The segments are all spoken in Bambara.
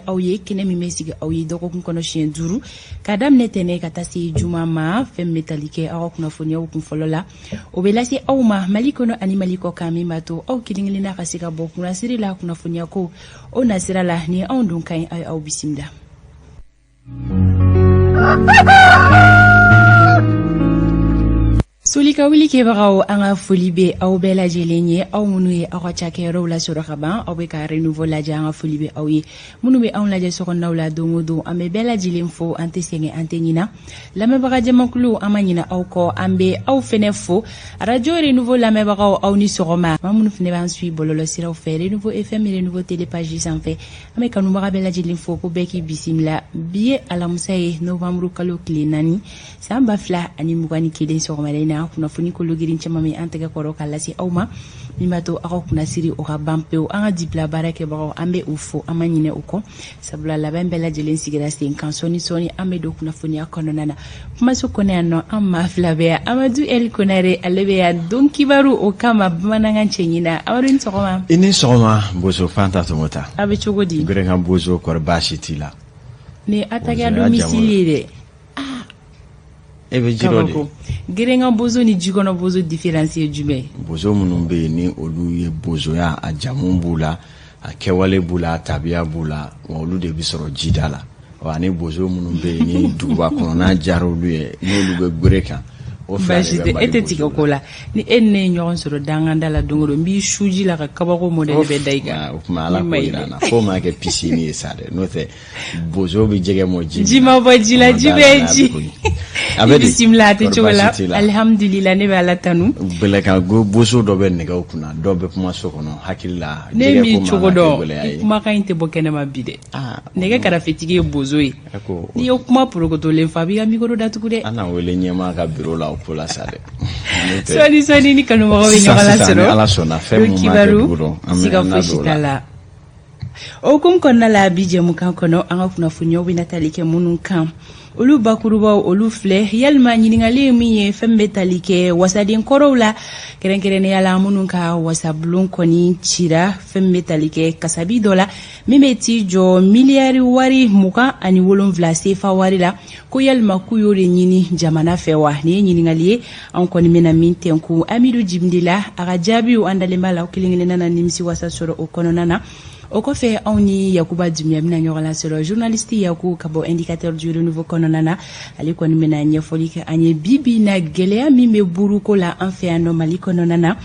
aw ye kene mi mesigi aw ye dɔgɔkun kɔnɔ siɲɛ 5 ka daminɛ tɛnɛ ka taa se juma ma fɛn min bɛ tali kɛ aw ka kunnafoniyaw kun fɔlɔ la o bɛ lase aw ma Mali kɔnɔ ani Mali kɔ kan min b'a to aw kelen-kelenna ka se ka bɔ kunnasiri la kunnafoniya ko o nasira la ni anw dun ka ɲi aw bisimila. Solika wuli kebagaw an ka foli be aw bɛɛ lajɛlen ye aw minnu ye aw ka cakɛyɔrɔw la sɔrɔ ka ban aw bɛ ka renouveau lajɛ an ka foli be aw ye minnu be anw lajɛ sokɔnɔnaw la don o don an bɛ bɛɛ lajɛlen fo an tɛ sɛgɛn an tɛ ɲina lamɛnbaga jɛmakulu an ma ɲina aw kɔ an bɛ aw fɛnɛ fo radio renouveau lamɛnbagaw aw ni sɔgɔma maa minnu fɛnɛ b'an suit bɔlɔlɔsiraw fɛ renouveau FM renouveau télé page sanfɛ an bɛ kanubaga bɛɛ lajɛlen fo ko bɛɛ k'i bisimila bi ye alamusa ye novembre kalo tile 4 san 2021 sɔgɔmada in na kunnafoni kolo girin caman min an tɛgɛ kɔrɔ ka lase aw ma min b'a to aw ka kunnasiri o ka ban pewu an ka dibila baara kɛbagaw an bɛ u fo an ma ɲinɛ u kɔ sabula labɛn bɛɛ lajɛlen sigira sen kan sɔni an bɛ don kunnafoniya kɔnɔna na kumaso kɔnɔ yan nɔ an maa fila bɛ yan Amadu El Konare ale bɛ yan don kibaru o kama bamanankan cɛ ɲina Amadu ni sɔgɔma. I ni sɔgɔma Bozo Fanta Tomota. A bɛ cogo di? Gɛrɛnkan Bozo kɔrɔ baasi t'i la. Ni attaque à domicile dɛ. E bɛ jiro de. Gɛrɛnkan Bozo ni jikɔnɔ Bozo différence ye jumɛn? Bozo minnu bɛ yen ni olu ye bozoya a jamu b'u la a kɛwale b'u la a tabiya b'u la wa olu de bɛ sɔrɔ jida la wa ani bozo minnu bɛ yen ni duguba kɔnɔ n'a diyara olu ye n'olu bɛ gere kan o fila de bɛ bali e tɛ tigɛ ko la ni e ni ne ye ɲɔgɔn sɔrɔ danganda la don o don n b'i suji la ka kabako modèle bɛ da i kan o tuma ala ko jira n na fo ma kɛ piscine ye sa dɛ n'o tɛ bozo bɛ jɛgɛ mɔ ji ma bɔ ji la ji bɛ ji a bɛ bisimila a tɛ cogo la alhamdulillah ne bɛ ala tanu bɛlɛkan bozo dɔ bɛ nɛgɛw kunna dɔw bɛ kuma so kɔnɔ hakili la ne mi cogo dɔn kumakan in tɛ bɔ kɛnɛma bi dɛ nɛgɛ karafetigi ye bozo ye n'i ye kuma porokotolen fa a b'i ka micro datugu dɛ an na wele ɲɛmaa ka bureau la ko la sa dɛ sɔni ni kanubagaw bɛ ɲɔgɔn lasɔrɔ ala sɔnna fɛn mun ma kɛ dugu dɔn an siga fosi t'a la o hukumu kɔnɔna la bi jɛmukan kɔnɔ an ka kunnafoniyaw bɛna tali kɛ minnu kan olu bakurubaw olu filɛ yalima ɲininkali ye min ye fɛn bɛ tali kɛ wasaden kɔrɔw la kɛrɛnkɛrɛnnenya la minnu ka wasabulon kɔni cira fɛn bɛ tali kɛ kasabi dɔ la min bɛ t'i jɔ miliyari wari 27 sefa wari la ko yalima k'u y'o de ɲini jamana fɛ wa nin ye ɲininkali ye an kɔni bɛna min tɛnku Amidu Jibindila a ka jaabiw an dalen b'a la kelen-kelenna na nimisi wasa sɔrɔ o kɔnɔna na o kɔfɛ anw ni Yakuba Dumiya bɛna ɲɔgɔn lasɔrɔ journaliste Yaku ka bɔ indicateur du renouveau kɔnɔna na ale kɔni bɛna ɲɛfɔli kɛ an ye bi na gɛlɛya min bɛ buruko la an fɛ yan nɔ Mali kɔnɔna na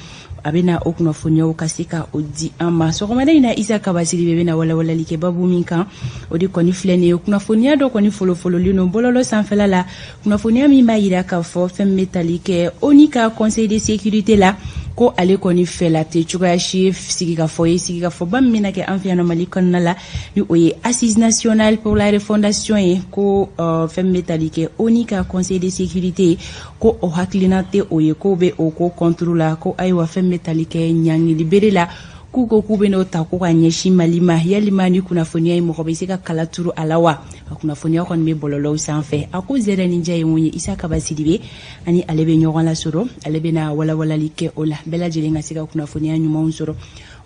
a bɛna o kunnafoniyaw ka se ka o di an ma sɔgɔmada in na Isa Kabasiri bɛ bɛna walawalali kɛ babu min kan o de kɔni filɛ nin ye kunnafoniya dɔ kɔni folofololen don bɔlɔlɔ sanfɛla la kunnafoniya min b'a yira k'a fɔ fɛn bɛ tali kɛ ONU ka conseil de sécurité la ko ale kɔni fɛla tɛ cogoya si sigikafɔ ye sigikafɔba min bɛna kɛ an fɛ yan nɔ Mali kɔnɔna la ni o ye assise nationale pour la refondation ye ko fɛn bɛ tali kɛ ONU ka conseil de sécurité ko o hakilina tɛ o ye ko bɛ o ko contre la ko ayiwa fɛn bɛ tali kɛ ɲangili bere la k'u ko k'u bɛ n'o ta ko ka ɲɛsin Mali ma yalima ni kunnafoniya ye mɔgɔ bɛ se ka kala turu a la wa a kunnafoniya kɔni bɛ bɔlɔlɔw sanfɛ a ko zɛrɛ ni ja ye mun ye Isa Kabasiri bɛ ani ale bɛ ɲɔgɔn lasɔrɔ ale bɛna walawalali kɛ o la bɛɛ lajɛlen ka se ka kunnafoniya ɲumanw sɔrɔ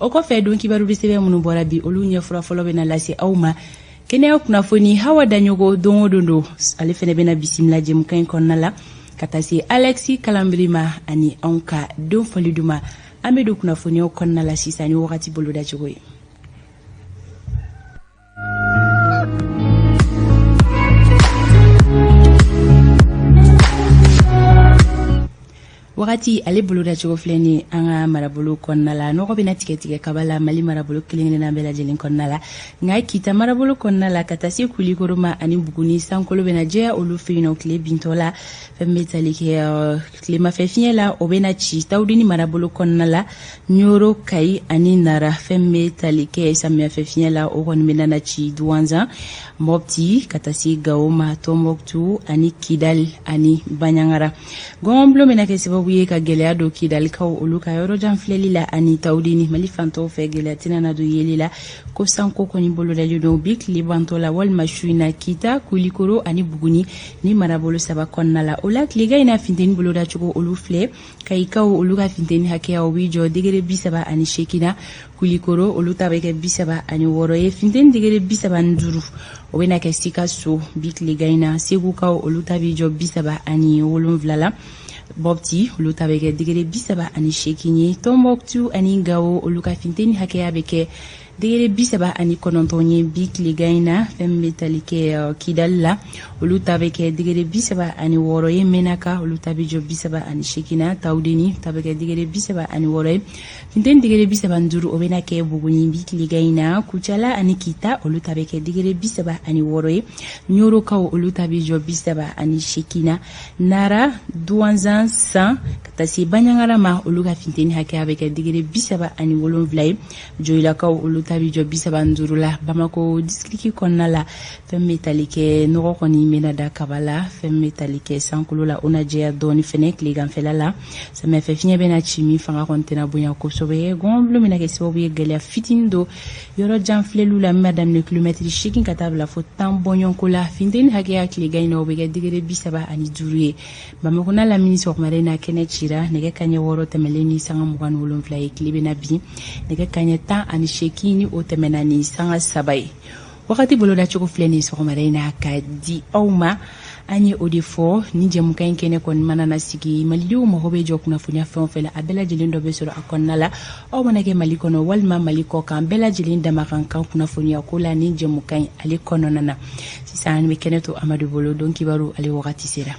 o kɔfɛ don kibaru bɛ sɛbɛn minnu bɔra bi olu ɲɛfura fɔlɔ bɛna lase aw ma kɛnɛya kunnafoni Hawa Daɲogo don o don ale fɛnɛ bɛna bisimila jɛmukan in kɔnɔna la ka taa se Alexis Kalambiri ma ani anw ka don fɔli duma an bɛ don kunnafoniyaw kɔnɔna la sisan ni wagati boloda cogo ye. Wagati ale boloda cogo filɛ ni an ka marabolo kɔnɔna la nɔgɔ bɛna tigɛ kaba la Mali marabolo kelen-kelenna bɛɛ lajɛlen kɔnɔna la nka Kita marabolo kɔnɔna la ka taa se Kulikoro ma ani Buguni sankolo bɛna jɛya olu fɛ yen nɔ tile bintɔ la fɛn bɛ tali kɛ tilemafɛ fiɲɛ la o bɛna ci Tawudini marabolo kɔnɔna la Nyoro Kayi ani Nara fɛn bɛ tali kɛ samiyɛfɛ fiɲɛ la o kɔni bɛna na ci Douanzan Mopti ka taa se Gao ma Tombouctou ani Kidal ani Banyangra gɔnblo bɛna kɛ sababu ye ye ka gɛlɛya dɔ kidalikaw olu ka yɔrɔjan filɛli la ani tawdini mali fantɔw fɛ gɛlɛya tɛna na don yeli la ko sanko kɔni bolodalen don bi tile bantɔ la walima su in na kita kulikoro ani buguni ni marabolo saba kɔnɔna la o la tilega in na finteni bolodacogo olu filɛ kayikaw olu ka finteni hakɛyaw bi jɔ degere 38 na kulikoro olu ta bɛ kɛ 36 ye finteni degere 35 o bɛna kɛ sikaso bi tilega in na segukaw olu ta bi jɔ 37 la Bopti olu ta bɛ kɛ degere 38 ye Tombouctou ani Gao olu ka finteni hakɛya bɛ kɛ degere 39 ye bi tilega in na fɛn bɛ tali kɛ Kidal la olu ta bɛ kɛ degere 36 ye Menaka olu ta bɛ jɔ 38 na Tawdeni ta bɛ kɛ degere 36 ye finteni degere 35 o bɛna kɛ Buguni bi tilega in na Kucala ani Kita olu ta bɛ kɛ degere 36 ye Nyorokaw olu ta bɛ jɔ 38 na Nara Douanzan San ka taa se Banyangara ma olu ka finteni hakɛya bɛ kɛ degere 37 ye Joilakaw olu ta bɛ jɔ 35 la Bamako district kɔnɔna la fɛn bɛ tali kɛ nɔgɔ kɔni bɛna da kaba la fɛn bɛ tali kɛ sankolo la o na jɛya dɔɔni fɛnɛ tileganfɛla la samiyɛfɛ fiɲɛ bɛna ci min fanga kɔni tɛna bonya kosɛbɛ gɔnbolo bɛna kɛ sababu ye gɛlɛya fitinin do yɔrɔ jan filɛliw la min b'a daminɛ kilomɛtiri 8 ka taa bila fo 10 bɔɲɔnko la finteni hakɛya tilega in na o bɛ kɛ degere 35 ye Bamako n'a lamini sɔgɔmada in na kɛnɛ cira nɛgɛ kaɲɛ 6 tɛmɛlen ni sanga 27 ye tile bɛna bin nɛgɛ kaɲɛ 18 ni o tɛmɛna ni sanga 3 ye wakati bolodacogo filɛ ni sɔgɔmada in na ka di aw ma an ye o de fɔ ni jɛmukan in kɛnɛ kɔni mana na sigi malidenw mago bɛ jɔ kunnafoniya fɛn o fɛn la a bɛɛ lajɛlen dɔ bɛ sɔrɔ a kɔnɔna la aw mana kɛ mali kɔnɔ walima mali kɔ kan bɛɛ lajɛlen dama kan kan kunnafoniya ko la ni jɛmukan in ale kɔnɔna na sisan an bɛ kɛnɛ to Amadu bolo don kibaru ale wagati sera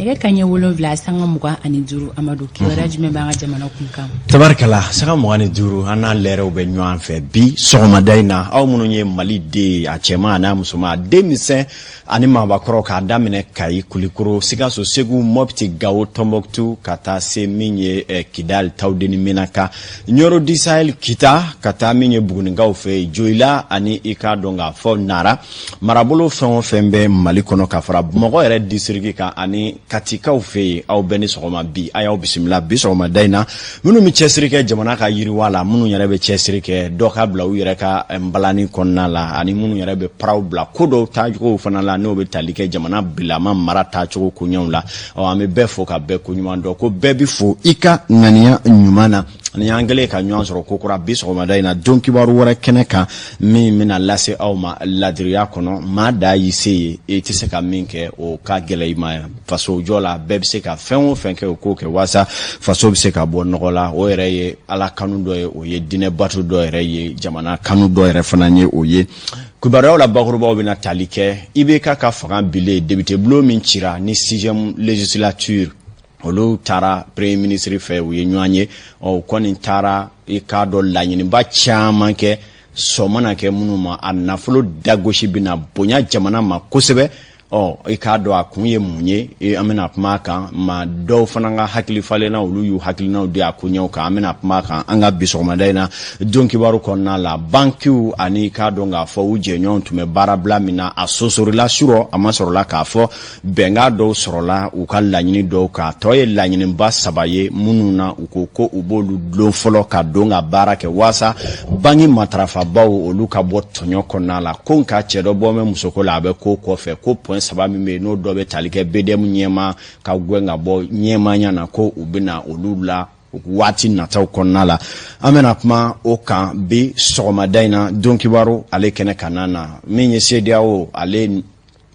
nɛgɛ kaɲɛ 7 sanga 25 Amadu kibaruya jumɛn b'an ka jamana kunkan tabarikala sanga 25 an n'a lɛrɛw bɛ ɲɔgɔn fɛ bi sɔgɔmada in na aw minnu ye mali den a cɛman n'a musoman denmisɛn ani maabakɔrɔ k'a daminɛ Kayi Kulikoro Sikaso Segu Mopti Gao Tombouctou ka taa se min ye Kidal Tawdeni Menaka Nyoro di Sahel Kita ka taa min ye Bugunikaw fɛ Joila ani i k'a dɔn k'a fɔ Nara marabolo fɛn o fɛn bɛ Mali kɔnɔ ka fara Bamakɔ yɛrɛ district kan ani Katikaw fɛ aw bɛɛ ni sɔgɔma bi a y'aw bisimila bi sɔgɔmada in na minnu bɛ cɛsiri kɛ jamana ka yiriwa la minnu yɛrɛ bɛ cɛsiri kɛ dɔ ka bila u yɛrɛ ka balani kɔnɔna la ani minnu yɛrɛ bɛ paraw bila ko dɔw taacogow fana la n'o bɛ tali kɛ jamana bilama mara taacogo koɲɛw la an bɛ bɛɛ fo ka bɛɛ koɲuman dɔn ko bɛɛ bi fo i ka ŋaniya ɲuman na ani an kɛlen ka ɲɔgɔn sɔrɔ kokura bi sɔgɔmada in na don kibaru wɛrɛ kɛnɛ kan min bɛna lase aw ma ladiriya kɔnɔ maa da y'i se ye e tɛ se ka min kɛ o ka gɛlɛ i ma faso jɔ la bɛɛ bɛ se ka fɛn o fɛn kɛ o k'o kɛ walasa faso bɛ se ka bɔ nɔgɔ la o yɛrɛ ye ala kanu dɔ ye o ye dinɛ bato dɔ yɛrɛ ye jamana kanu dɔ yɛrɛ fana ye o ye kibaruyaw la bakurubaw bɛna tali kɛ IBK ka fanga bilen député bulon min cira ni 6e législature olu taara premier ministre fɛ u ye ɲɔgɔn ye o kɔni taara i k'a dɔn laɲiniba caman kɛ sɔmana kɛ minnu ma a nafolo dagosi bɛna bonya jamana ma kosɛbɛ i k'a dɔn a kun ye mun ye an bɛna kuma kan ma dɔw fana ka hakili falenna olu y'u hakilinaw di a koɲɛw kan an bɛna kuma kan an ka bi sɔgɔmada in na don kibaru kɔnɔna la bankiw ani k'a dɔn k'a fɔ u jɛɲɔgɔnw tun bɛ baarabila min na a sosorila surɔ a ma sɔrɔla k'a fɔ bɛnkan dɔw sɔrɔla u ka laɲini dɔw kan tɔ ye laɲiniba 3 ye minnu na u ko u b'olu dulon fɔlɔ ka don ka baara kɛ waasa banki matarafabaw olu ka bɔ tɔɲɔ kɔnɔna la ko nka cɛ dɔ bɔ mɛ musoko la a bɛ ko kɔfɛ ko point 3 min bɛ n'o dɔ bɛ tali kɛ BDM ɲɛma ka gɛn ka bɔ ɲɛmanya na ko u bɛna olu la waati nataw kɔnɔna la an bɛna kuma o kan bi sɔgɔmada in na don kibaru ale kɛnɛ kanan na min ye CEDEAO ale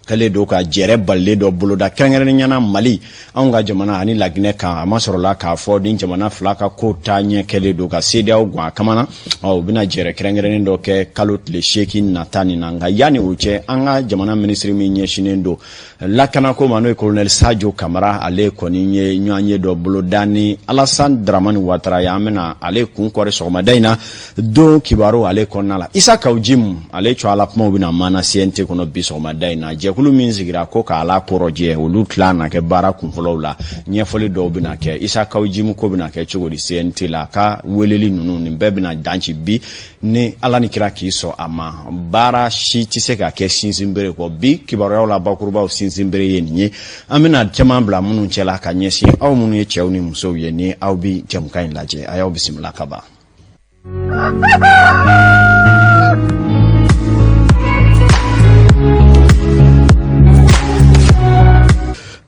kale do ka jɛrɛ balilen dɔ boloda kɛrɛnkɛrɛnnenya Mali anw ka jamana ani Laginɛ kan a ma sɔrɔla k'a fɔ ni jamana fila ka ko taa ɲɛ kɛlen do ka CEDEAO gan a kamana u bɛna jɛrɛ kɛrɛnkɛrɛnnen dɔ kɛ kalo tile 8 nata nin na nka yanni o cɛ an ka jamana minisiri min ɲɛsinnen do lakanako ma n'o ye colonel Sadio Kamara ale kɔni ye ɲɔgɔn ye dɔ boloda ni Alassane Dramane Ouattara ye an bɛna ale kun kɔri sɔgɔmada in na don kibaru ale kɔnɔna la Isa Kawjim ale cɔ ala kumaw bɛna maana CNT kɔnɔ bi sɔgɔmada in na jɛkulu min sigira ko k'ala kɔrɔjɛ olu tila na kɛ baara kunfɔlɔw la ɲɛfɔli dɔw bɛna kɛ Isa Kawu Jimu ko bɛna kɛ cogo di CNT la ka weleli ninnu nin bɛɛ bɛna danci bi ni Ala ni kira k'i sɔn a ma baara si tɛ se ka kɛ sinsinbere kɔ bi kibaruyaw la bakurubaw sinsinbere ye nin ye an bɛna caman bila minnu cɛla ka ɲɛsin aw minnu ye cɛw ni musow ye ni aw bi jamukan in lajɛ a y'aw bisimila ka ban.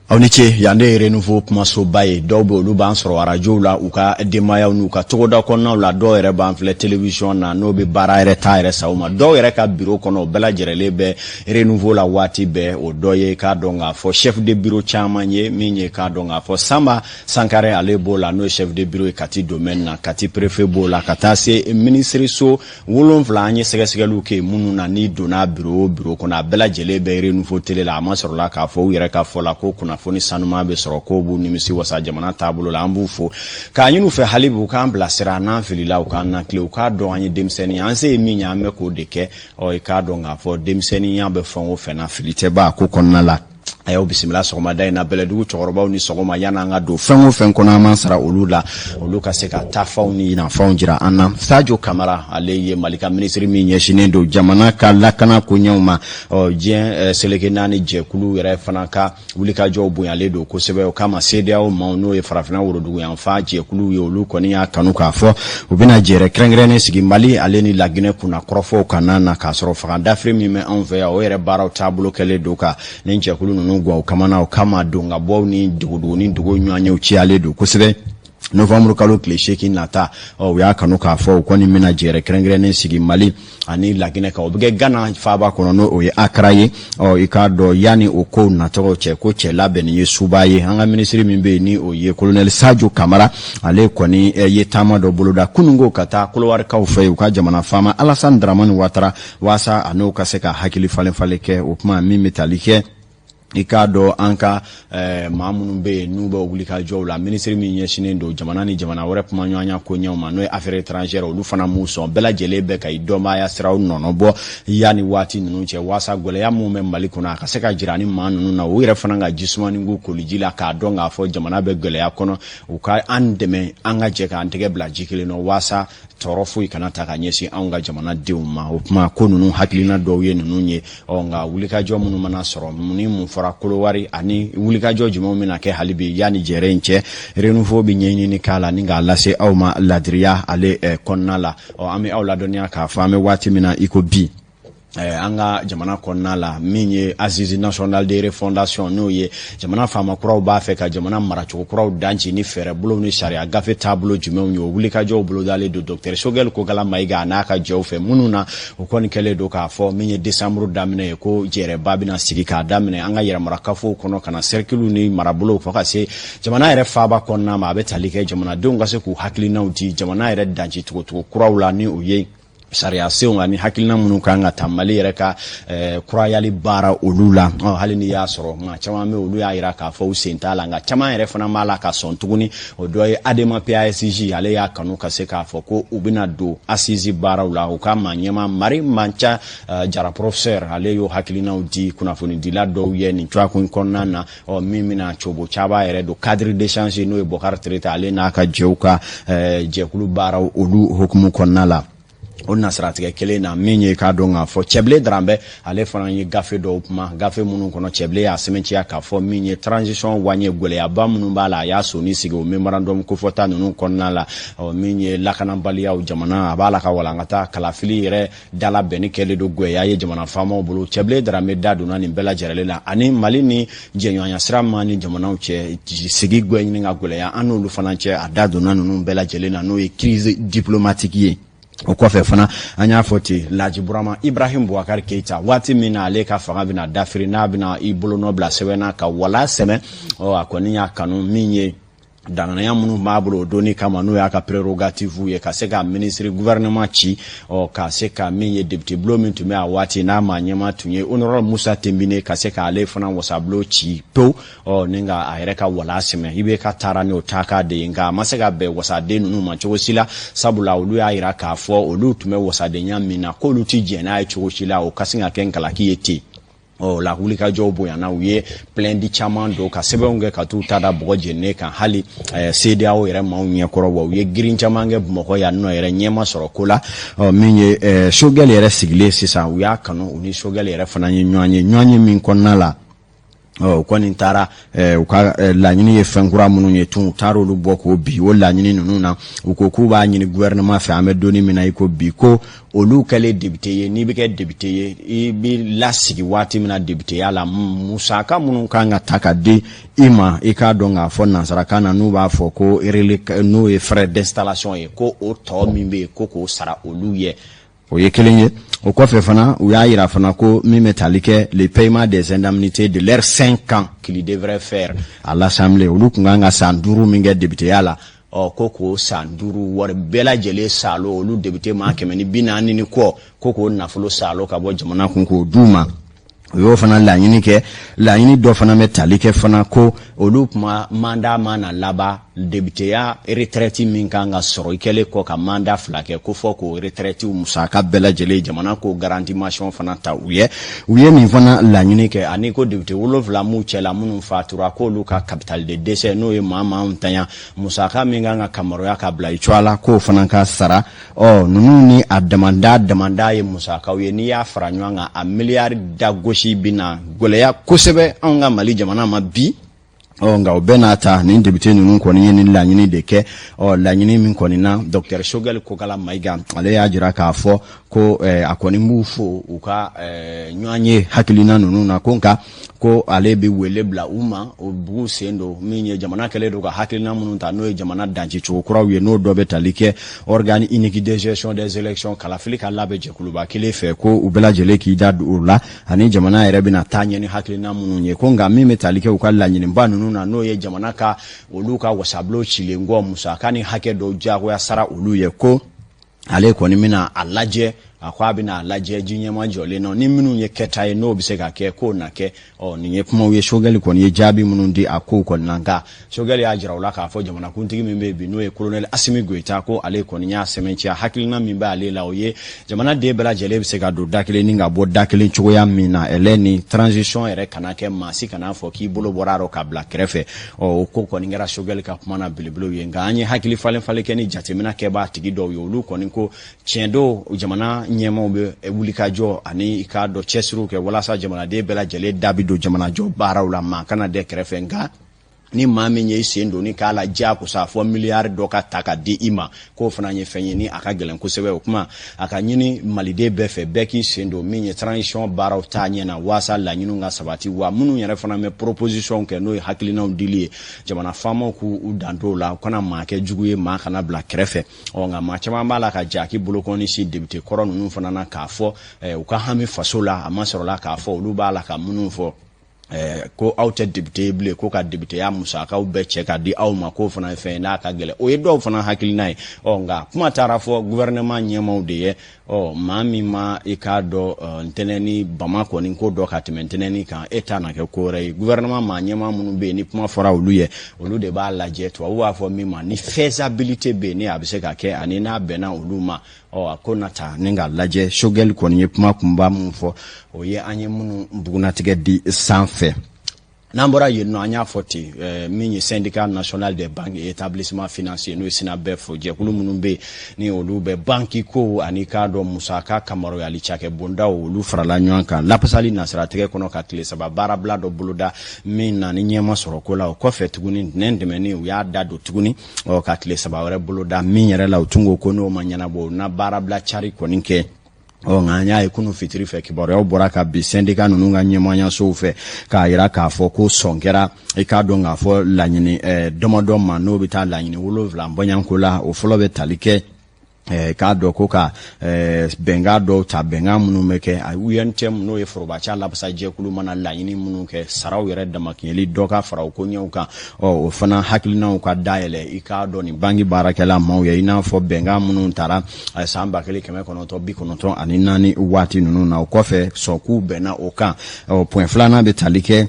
aw ni ce yande renouveau kumaso baye dɔw be olu b'an sɔrɔ radio la u ka denbayaw n'u ka togoda kɔnɔnaw la dɔw yɛrɛ b'an filɛ télévision na n'o be baara yɛrɛ ta yɛrɛ sa u ma dɔw yɛrɛ ka bureau kɔnɔ o bɛɛ lajɛrɛlen bɛ renouveau la waati bɛɛ o dɔ ye k'a dɔn k'a fɔ chef de bureau caman ye min ye k'a dɔn k'a fɔ Samba Sankare ale b'o la n'o ye chef de bureau ye Kati domaine na Kati préfet b'o la ka taa se ministre so 7 an ye sɛgɛsɛgɛliw kɛ minnu na ni donna bureau kɔnɔ a bɛɛ lajɛlen bɛ renouveau télé la a ma sɔrɔla k'a fɔ u yɛrɛ ka fɔ la ko kunnafoni sanuma be sɔrɔ ko b'u nimisi wasa jamana taabolo la an b'u fo k'a ɲini u fɛ hali bi u k'an bilasira n'an filila u k'an nakile u k'a dɔn an ye denmisɛnnin an se ye min ye an bɛ k'o de kɛ i k'a dɔn k'a fɔ denmisɛnninya bɛ fɛn o fɛn na fili tɛ ba ko kɔnɔna la a y'aw bisimila sɔgɔmada in na Bɛlɛdugu cɛkɔrɔbaw ni sɔgɔma yana an ka don fɛn o fɛn kɔnɔ an man sara olu la olu ka se ka taafaw ni nafaw jira an na Sadio Kamara ale ye Mali ka ministre min ɲɛsinnen don jamana ka lakana koɲɛw ma diɲɛ seleke naani jɛkulu yɛrɛ fana ka wulikajɔw bonyalen don kosɛbɛ o kama CEDEAO ma n'o ye farafina worodugu yanfan jɛkulu ye olu kɔni y'a kanu k'a fɔ u bɛna jɛrɛ kɛrɛnkɛrɛnnen sigi Mali ale ni Laginɛ kunna kɔrɔfɔw kana na k'a sɔrɔ fagandafere min bɛ anw fɛ yan o yɛrɛ baaraw taabolo kɛlen don ka ni jɛkulu ninnu gwa o kama don ka bɔ ni dugu ni dugu ɲɔgɔnyew ciyalen don kosɛbɛ Novembre kalo tile 8 nata u y'a kanu k'a fɔ u kɔni bɛna jɛrɛ kɛrɛnkɛrɛnnen sigi Mali ani Laginɛ kan o bɛ kɛ Ghana faaba kɔnɔ n'o o ye Accra ye i k'a dɔn yanni o kow natɔgɔ cɛ ko cɛ labɛnni ye suba ye an ka ministre min bɛ yen ni o ye colonel Sadio Kamara ale kɔni ye taama dɔ boloda kunungo ka taa Kolowarikaw fɛ u ka jamana faama Alassane Dramane Ouattara waasa a n'o ka se ka hakili falen kɛ o kuma min bɛ tali kɛ i k'a dɔn an ka maa minnu bɛ yen n'u bɛ wulikajɔw la ministre min ɲɛsinnen don jamana ni jamana wɛrɛ kuma ɲɔgɔnya ko ɲɛw ma n'o ye affaires étrangères olu fana m'u sɔn bɛɛ lajɛlen bɛ ka i dɔnbaya siraw nɔnɔbɔ yanni waati ninnu cɛ waasa gɛlɛya mun bɛ Mali kɔnɔ a ka se ka jira ni maa ninnu na u yɛrɛ fana ka jisumanin k'u koliji la k'a dɔn k'a fɔ jamana bɛ gɛlɛya kɔnɔ u ka an dɛmɛ an ka jɛ k'an tɛgɛ bila ji kelen na waasa tɔɔrɔ foyi kana ta ka ɲɛsin anw ka jamana denw ma o kuma ko ninnu hakilina dɔw ye ninnu ye nka wulikajɔ minnu mana sɔrɔ ni mun fɔra Kolowari ani wulikajɔ jumɛnw bɛna kɛ hali bi yanni jɛrɛ in cɛ renouveau bɛ ɲɛɲini k'a la ni k'a lase aw ma ladiriya ale kɔnɔna la an bɛ aw ladɔnniya k'a fɔ an bɛ waati min na i ko bi an ka jamana kɔnɔna la min ye Assise nationale de refondation n'o ye jamana faama kuraw b'a fɛ ka jamana maracogo kuraw danci ni fɛɛrɛ bolo ni sariya gafe taabolo jumɛnw ye o wulikajɔw bolo dalen don Dr Sogɛl Kokala Mayiga n'a ka jɛw fɛ minnu na o kɔni kɛlen don k'a fɔ min ye décembre daminɛ ye ko jɛrɛba bɛna sigi k'a daminɛ an ka yɛrɛmarakafo kɔnɔ ka na cercle ni marabolow fɔ ka se jamana yɛrɛ faaba kɔnɔna ma a bɛ tali kɛ jamanadenw ka se k'u hakilinaw di jamana yɛrɛ danci cogo kuraw la ni o ye sariya senw ani hakilina minnu kan ka ta Mali yɛrɛ ka kurayali baara olu la hali ni y'a sɔrɔ maa caman bɛ olu y'a yira k'a fɔ u sen t'a la nka caman yɛrɛ fana b'a la ka sɔn tuguni o dɔ ye Adema PASJ ale y'a kanu ka se k'a fɔ ko u bɛna don Assise baaraw la u ka maa ɲɛma Mari Manca Jara professeur ale y'o hakilinaw di kunnafonidila dɔw ye nin cogoya in kɔnɔna na min bɛna cobo caba yɛrɛ don cadre d'échange n'o ye Bokar Traoré ale n'a ka jɛw ka jɛkulu baaraw olu hukumu kɔnɔna la o nasiratigɛ kelen na min ye k'a dɔn k'a fɔ Cɛbile Daranbɛ ale fana ye gafe dɔw kuma gafe minnu kɔnɔ Cɛbile y'a sɛbɛnciya k'a fɔ min ye transition waɲɛ gɛlɛyaba minnu b'a la a y'a soni sigi o memorandum kofɔta ninnu kɔnɔna la min ye lakanabaliyaw jamana a b'a la ka walankata kalafili yɛrɛ dalabɛnni kɛlen don gɛlɛya ye jamana faamaw bolo Cɛbile Daranbɛ da donna nin bɛɛ lajɛlen la ani Mali ni jɛɲɔgɔnya sira ma ni jamanaw cɛ sigi ɲini ka gɛlɛya an n'olu fana cɛ a da donna ninnu bɛɛ lajɛlen na n'o ye crise diplomatique ye o kɔfɛ fana an y'a fɔ ten Laji Burama Ibrahim Boubacar Keita waati min na ale ka fanga bɛna dafiri n'a bɛna i bolo nɔ bila sɛbɛn na ka wala sɛmɛ a kɔni y'a kanu min ye danganaya minnu b'a bolo o doni kama n'o y'a ka prérogative ye ka se ka ministre gouvernement ci ka se ka min ye député bulo min tun bɛ a waati n'a ma ɲɛma tun ye honorable Musa Tembine ka se ka ale fana wasabulo ci pewu ni ka a yɛrɛ ka wala sɛmɛ i bɛ ka taara ni o taaka de ye nka a ma se ka bɛn wasaden ninnu ma cogo si la sabula olu y'a yira k'a fɔ olu tun bɛ wasadenya min na k'olu ti jɛn n'a ye cogo si la o ka se ka kɛ nkalaki ye ten la wulika jɔw bonyana u ye plein di caman don ka sɛbɛnw kɛ ka t'u ta da bɔgɔ jeninen kan hali CEDEAO yɛrɛ maaw ɲɛkɔrɔ wa u ye girin caman kɛ Bamakɔ yan nɔ yɛrɛ ɲɛma sɔrɔ ko la min ye Sogɛl yɛrɛ sigilen sisan u y'a kanu u ni Sogɛl yɛrɛ fana ye ɲɔgɔn ye min kɔnɔna la kɔni taara u ka laɲini ye fɛn kura minnu ye tun taara olu bɔ ko bi o laɲini ninnu na u ko k'u b'a ɲini gouvernement fɛ an bɛ donni min na i ko bi ko olu kɛlen député ye n'i bɛ kɛ député ye i bɛ lasigi waati min na député ya la musaka minnu kan ka ta ka di i ma i k'a dɔn k'a fɔ nansarakan na n'u b'a fɔ ko n'o ye frais d'installation ye ko o tɔ min bɛ yen ko k'o sara olu ye o ye kelen ye o kɔfɛ fana u y'a yira fana ko min bɛ tali kɛ le paiement des indemnités de leurs 5 ans qu'ils devraient faire à l'Assemblée olu kun kan ka san 5 min kɛ député ya la ko k'o san 5 wari bɛɛ lajɛlen salo olu député maa 140 ni kɔ ko k'o nafolo salo ka bɔ jamana kun k'o d'u ma o y'o fana laɲini kɛ laɲini dɔ fana bɛ tali kɛ fana ko olu kuma mandat mana laban député ya retraite min kan ka sɔrɔ i kɛlen kɔ ka mandat 2 kɛ ko fɔ k'o retraite musaka bɛɛ lajɛlen jamana ko garantimation fana ta u ye nin fana laɲini kɛ ani ko député 7 mu cɛla minnu fatura k'olu ka capital de décès n'o ye maa ntanya musaka min kan ka kamaroya ka bila i cogoya la k'o fana ka sara ninnu ni a damanda ye musakaw ye n'i y'a fara ɲɔgɔn kan a miliyari da gosi bina gɛlɛya kosɛbɛ anw ka Mali jamana ma bi nga o bɛɛ n'a ta nin député ninnu kɔni ye nin laɲini de kɛ laɲini min kɔni na Dr Sogɛl Kokala Mayiga ale y'a jira k'a fɔ ko a kɔni b'u fo u ka ɲɔgɔn ye hakilina ninnu na ko nka ko ale bɛ wele bila u ma o bugu sen don min ye jamana kɛlen don ka hakilina minnu ta n'o ye jamana danci cogo kuraw ye n'o dɔ bɛ tali kɛ organe unique de gestion des élections kalafili ka labɛn jɛkuluba kelen fɛ ko u bɛɛ lajɛlen k'i da don o la ani jamana yɛrɛ bɛna taa ɲɛ ni hakilina minnu ye ko nka min bɛ tali kɛ u ka laɲiniba ninnu na n'o ye jamana ka olu ka wasabilo cilen kɔ musaka ni hakɛ dɔw jagoya sara olu ye ko ale kɔni bɛna a lajɛ a ko a bɛna a lajɛ ji ɲɛma jɔlen na ni minnu ye kɛta ye n'o bɛ se ka kɛ k'o na kɛ nin ye kumaw ye Sogɛl kɔni ye jaabi minnu di a kow kɔni na nka Sogɛl y'a jira u la k'a fɔ jamanakuntigi min bɛ yen bi n'o ye colonel Asimi Goita ko ale kɔni y'a sɛbɛntiya hakilina min bɛ ale la o ye jamanaden bɛɛ lajɛlen bɛ se ka don da kelen ni ka bɔ da kelen cogoya min na ɛlɛ ni transition yɛrɛ kana kɛ maa si kana fɔ k'i bolo bɔra yɔrɔ ka bila kɛrɛfɛ o ko kɔni kɛra Sogɛl ka kuma na belebelew ye nka an ye hakili falen kɛ ni jateminɛ kɛbaa tigi dɔw ye olu kɔni ko tiɲɛ don jamana ɲɛmaw bɛ wulikajɔ ani i k'a dɔn cɛsiriw kɛ walasa jamanaden bɛɛ lajɛlen da bi don jamanajɔ baaraw la maa kana dɛ kɛrɛfɛ nka ni maa min ye i sen doni k'a la diyagosa fɔ miliyari dɔ ka ta ka di i ma k'o fana ye fɛn ye ni a ka gɛlɛn kosɛbɛ o kuma a ka ɲini maliden bɛɛ fɛ bɛɛ k'i sen don min ye transition baaraw taa ɲɛ na waasa laɲiniw ka sabati wa minnu yɛrɛ fana bɛ proposition kɛ n'o ye hakilinaw dili ye jamana faamaw k'u danto la u kana maa kɛ jugu ye maa kana bila kɛrɛfɛ nka maa caman b'a la ka jaki bolokɔni si député kɔrɔ ninnu fana na k'a fɔ u ka hami faso la a ma sɔrɔla k'a fɔ olu b'a la ka minnu fɔ ko aw tɛ député bilen ko ka député ya musakaw bɛɛ cɛ ka di aw ma k'o fana ye fɛn n'a ka gɛlɛn o ye dɔw fana hakilina ye nka kuma taara fɔ gouvernement ɲɛmaw de ye maa min ma i k'a dɔn ntɛnɛni bama kɔni ko dɔ ka tɛmɛ ntɛnɛni kan e t'a na kɛ ko wɛrɛ ye gouvernement maa ɲɛma minnu bɛ yen ni kuma fɔra olu ye olu de b'a lajɛ tubabu b'a fɔ min ma ni faisabilité bɛ yen ni a bɛ se ka kɛ ani n'a bɛnna olu ma a ko na ta ni ka lajɛ Sogɛl kɔni ye kuma kunba mun fɔ o ye an ye minnu bugunatigɛ di sanfɛ n'an bɔra yen nɔ an y'a fɔ ten min ye syndicat national des banques et établissements financiers n'o ye SINABEF fɔ jɛkulu minnu bɛ yen ni olu bɛ banki ko ani k'a dɔn musaka kamaroyali cakɛ bondaw olu farala ɲɔgɔn kan lapasali nasiratigɛ kɔnɔ ka tile 3 baarabila dɔ boloda min na ni ɲɛma sɔrɔ ko la o kɔfɛ tuguni ntɛnɛn tɛmɛnen u y'a da don tuguni ka tile 3 wɛrɛ boloda min yɛrɛ la u tun ko n'o ma ɲɛnabɔ na baarabila cari kɔni kɛ nka an y'a ye kunu fitiri fɛ kibaruyaw bɔra ka bi syndicat ninnu ka ɲɛmayasow fɛ k'a yira k'a fɔ ko sɔn kɛra i k'a dɔn k'a fɔ laɲini dɔmɔdɔn ma n'o bɛ taa laɲini 7 bɔɲanko la o fɔlɔ bɛ tali kɛ k'a dɔn ko ka bɛnkan dɔw ta bɛnkan minnu bɛ kɛ a UNTM n'o ye forobaca lapasa jɛkulu mana laɲini minnu kɛ saraw yɛrɛ damakɛɲɛli dɔ ka fara o ko ɲɛw kan o fana hakilinaw ka dayɛlɛ i k'a dɔn nin banki baarakɛla maaw ye i n'a fɔ bɛnkan minnu taara san 1994 ani 4 waati ninnu na o kɔfɛ sɔnku bɛnna o kan point filanan bɛ tali kɛ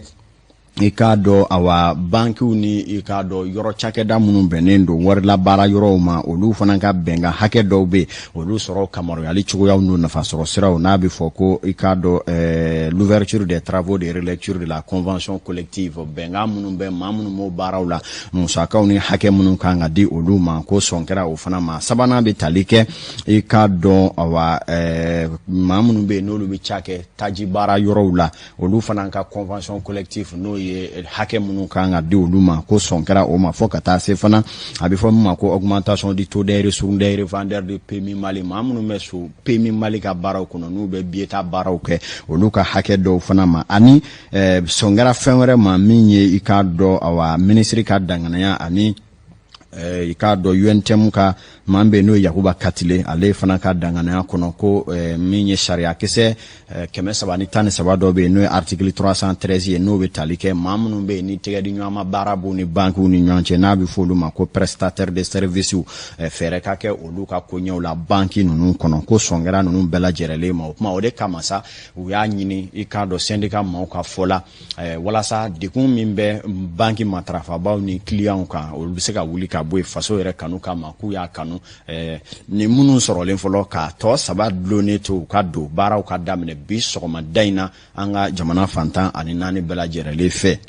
i k'a dɔn awa bankiw ni i k'a dɔn yɔrɔ cakɛda minnu bɛnnen don warila baara yɔrɔw ma olu fana ka bɛnkan hakɛ dɔw be olu sɔrɔ kamaruyali cogoyaw n'u nafa sɔrɔ siraw n'a bɛ fɔ ko i k'a dɔn l'ouverture des travaux de relecture de la convention collective bɛnkan minnu bɛ maa minnu m'o baaraw la musakaw ni hakɛ minnu kan ka di olu ma ko sɔn kɛra o fana ma sabanan bɛ tali kɛ i k'a dɔn awa maa minnu bɛ n'olu bɛ cakɛ taji baara yɔrɔw la olu fana ka convention collective n'o ye hakɛ minnu kan ka di olu ma ko sɔn kɛra o ma fɔ ka taa se fana a bɛ fɔ min ma ko augmentation du taux des revendeurs vendeurs de PMI Mali maa minnu bɛ so PMI Mali ka baaraw kɔnɔ n'u bɛ bieta baaraw kɛ olu ka hakɛ dɔw fana ma ani sɔn kɛra fɛn wɛrɛ ma min ye i k'a dɔn awa ministre ka danganaya ani i k'a dɔn UNTM ka maa bɛ n'o Yakuba Katile ale fana ka danganaya kɔnɔ ko min ye sariya kisɛ 313 dɔ bɛ yen n'o ye article 313 ye n'o bɛ tali kɛ maa minnu bɛ yen ni tɛgɛ di ɲɔgɔn ma baara b'u ni bankiw ni ɲɔgɔn cɛ n'a bɛ fɔ olu ma ko prestataire de services fɛɛrɛ ka kɛ olu ka koɲɛw la banki ninnu kɔnɔ ko sɔngɛra ninnu bɛɛ lajɛrɛlen ma o kuma o de kama sa u y'a ɲini i k'a dɔn syndicat maaw ka fɔ la walasa dekun min bɛ banki matarafabaw ni clients kan olu bɛ se ka wuli ka bɔ yen faso yɛrɛ kanu kama k'u y'a kanu ni minnu sɔrɔlen fɔlɔ k'a tɔ saba dulonnen to u ka don baaraw ka daminɛ bi sɔgɔmada in na an ka jamana fantan ani naani bɛɛ lajɛrɛlen fɛ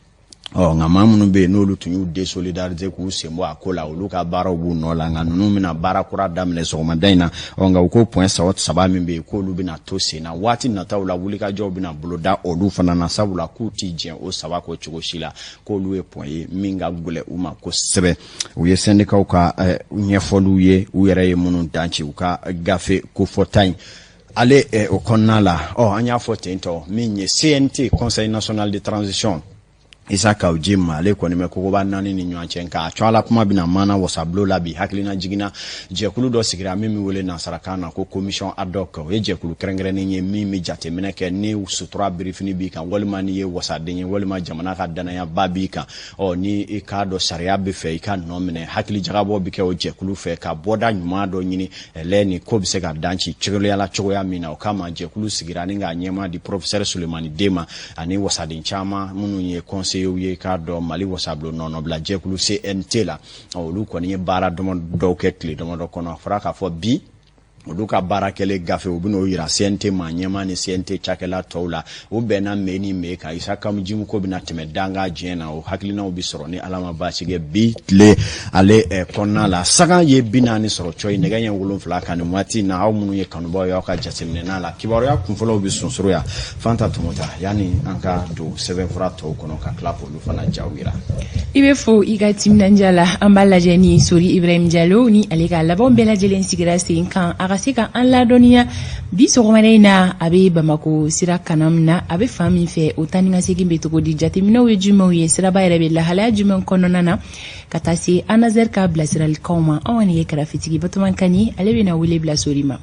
nka maa minnu bɛ yen n'olu tun y'u désolidariser k'u sen bɔ a ko la olu ka baaraw b'u nɔ la nka ninnu bɛna baara kura daminɛ sɔgɔmada in na nka u ko point saba min bɛ yen k'olu bɛna to sen na waati nataw la wulikajɔw bɛna boloda olu fana na sabula k'u ti jɛn o saba ko cogo si la k'olu ye point ye min ka gɛlɛn u ma kosɛbɛ u ye syndicats ka ɲɛfɔliw ye u yɛrɛ ye minnu danci u ka gafe kofɔta in ale o kɔnɔna la an y'a fɔ ten tɔ min ye CNT Conseil national de transition Isa Kaujima ale kɔni bɛ kogoba naani ni ɲɔgɔn cɛ nka a cɔ ala kuma bɛna maana wasabilo la bi hakilina jiginna jɛkulu dɔ sigira min bɛ wele nansarakan na ko commission ad hoc o ye jɛkulu kɛrɛnkɛrɛnnen ye min bɛ jateminɛ kɛ ni sutura birifini b'i kan walima ni ye wasaden ye walima jamana ka danayaba b'i kan ni i k'a dɔn sariya bɛ fɛ i ka nɔ minɛ hakili jagabɔ bɛ kɛ o jɛkulu fɛ ka bɔda ɲuman dɔ ɲini ni ko bɛ se ka danci cogoyala cogoya min na o kama jɛkulu sigira ni k'a ɲɛma di professeur Sulemani Dema ani wasaden caman minnu ye conseil ye k'a dɔn Mali wasabilo nɔnɔbila jɛkulu CNT la olu kɔni ye baara dɔw kɛ tile damadɔ kɔnɔ a fɔra k'a fɔ bi olu ka baara kɛlen gafe u bɛn'o yira CNT maa ɲɛma ni CNT cakɛla tɔw la u bɛnna mɛ ni mɛ kan Isa Kamujimu ko bɛna tɛmɛ danga diɲɛ na o hakilinaw bi sɔrɔ ni ala ma baasi kɛ bi tile ale kɔnɔna la saga ye 40 sɔrɔ coyi nɛgɛ ɲɛ 7 kan nin waati na aw minnu ye kanubaw y'aw ka jateminɛ la kibaruya kunfɔlɔw bi sonsoro ya Fanta Tumota yani an ka don sɛbɛnfura tɔw kɔnɔ ka tila k'olu fana jaw yira i bɛ fo i ka timinanja la an b'a lajɛ ni Sori Ibrahim Diallo ni ale ka labanw bɛɛ lajɛlen sigira sen kan a ka se ka an ladɔnniya bi sɔgɔmada in na a bɛ Bamako sira kanam na a bɛ fan min fɛ o tani ka segin bɛ cogo di jateminɛw ye jumɛnw ye siraba yɛrɛ bɛ lahalaya jumɛn kɔnɔna na ka taa se Anazer ka bilasiralikanw ma anw kɔni ye kɛrɛfɛtigi Batɔɔma Kani ale bɛna wele bila Sori ma